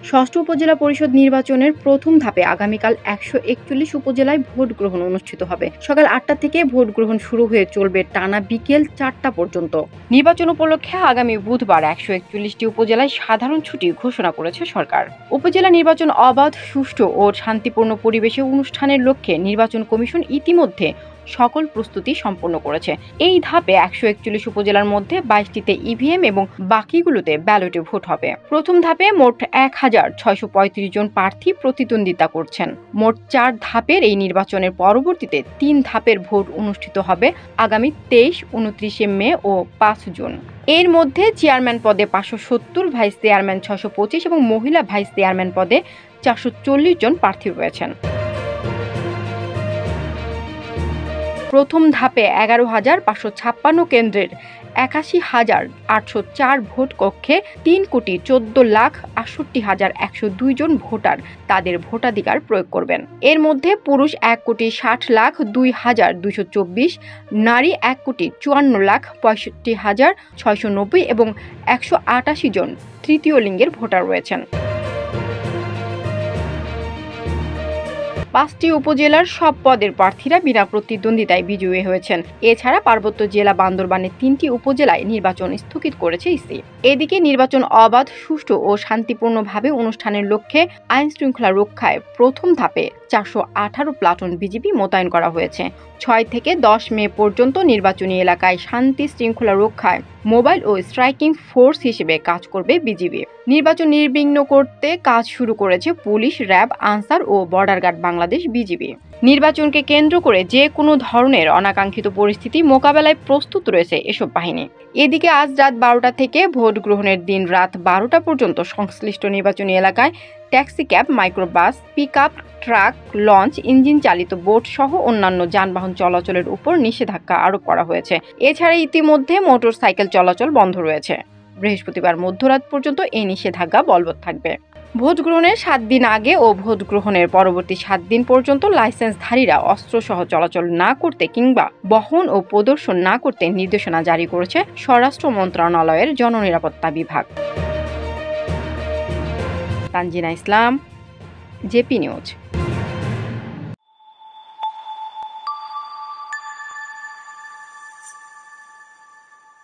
ষষ্ঠ উপজেলা পরিষদ নির্বাচনের প্রথম ধাপে আগামীকাল ১৪১ উপজেলায় ভোট গ্রহণ অনুষ্ঠিত হবে। সকাল ৮টা থেকে ভোট গ্রহণ শুরু হয়ে চলবে টানা বিকেল ৪টা পর্যন্ত। নির্বাচন উপলক্ষে আগামী বুধবার ১৪১টি উপজেলায় সাধারণ ছুটি ঘোষণা করেছে সরকার। উপজেলা নির্বাচন অবাধ, সুষ্ঠু ও শান্তিপূর্ণ পরিবেশে অনুষ্ঠানের লক্ষ্যে নির্বাচন কমিশন ইতিমধ্যে সকল প্রস্তুতি সম্পন্ন করেছে। এই ধাপে ১৪১ উপজেলার মধ্যে ২২টিতে ইভিএম এবং বাকিগুলোতে ব্যালটে ভোট হবে। প্রথম ধাপে মোট ১,৬৩৫ জন প্রার্থী প্রতিদ্বন্দ্বিতা করছেন। মোট ৪ ধাপের এই নির্বাচনের পরবর্তীতে ৩ ধাপের ভোট অনুষ্ঠিত হবে আগামী ২৩, ২৯ মে ও ৫ জুন। এর মধ্যে চেয়ারম্যান পদে ৫৭০, ভাইস চেয়ারম্যান ৬২৫ এবং মহিলা ভাইস চেয়ারম্যান পদে ৪৪০ জন প্রার্থী রয়েছেন। প্রথম ধাপে ১১,৫৫৬ কেন্দ্রের ৮১,৮০৪ ভোট কক্ষে ৩,১৪,৬৮,১০২ জন ভোটার তাদের ভোটাধিকার প্রয়োগ করবেন। এর মধ্যে পুরুষ ১,৬০,২২,২২৪, নারী ১,৫৪,৬৫,৬৯০ এবং ১৮৮ জন তৃতীয় লিঙ্গের ভোটার রয়েছেন। ৫টি উপজেলার সব পদের প্রার্থীরা বিনা প্রতিদ্বন্দ্বিতায় বিজয়ী হয়েছেন। এছাড়া পার্বত্য জেলা বান্দরবানের ৩টি উপজেলায় নির্বাচন স্থগিত করেছে ইসি। এদিকে নির্বাচন অবাধ, সুষ্ঠু ও শান্তিপূর্ণভাবে অনুষ্ঠানের লক্ষ্যে আইন শৃঙ্খলা রক্ষায় প্রথম ধাপে ৪১৮ প্লাটুন বিজিবি মোতায়েন করা হয়েছে। ৬ থেকে ১০ মে পর্যন্ত নির্বাচনী এলাকায় শান্তি শৃঙ্খলা রক্ষায় মোবাইল ও স্ট্রাইকিং ফোর্স হিসেবে কাজ করবে বিজিবি। নির্বাচন নির্বিঘ্ন করতে কাজ শুরু করেছে পুলিশ, র্যাব, আনসার ও বর্ডার গার্ড বাংলাদেশ বিজিবি। নির্বাচনকে কেন্দ্র করে যে কোনো ধরনের অনাকাঙ্ক্ষিত পরিস্থিতি মোকাবেলায় প্রস্তুত রয়েছে এসব বাহিনী। এদিকে আজ রাত ১২টা থেকে ভোট গ্রহণের দিন রাত ১২টা পর্যন্ত সংশ্লিষ্ট নির্বাচনী এলাকায় taxi, cab, microbus, pickup, truck, launch, engine চালিত বোট সহ অন্যান্য যানবাহন চলাচলের উপর নিষেধাজ্ঞা আরোপ করা হয়েছে। এছাড়া ইতিমধ্যে মোটর সাইকেল চলাচল বন্ধ রয়েছে। বৃহস্পতিবার মধ্যরাত পর্যন্ত এই নিষেধাজ্ঞা বলবৎ থাকবে। ভোট গ্রহণের ৭ দিন আগে ও ভোট গ্রহণের পরবর্তী ৭ দিন পর্যন্ত লাইসেন্সধারীরা অস্ত্রসহ চলাচল না করতে কিংবা বহন ও প্রদর্শন না করতে নির্দেশনা জারি করেছে স্বরাষ্ট্র মন্ত্রণালয়ের জননিরাপত্তা বিভাগ। তানজিনা ইসলাম, জেপি নিউজ।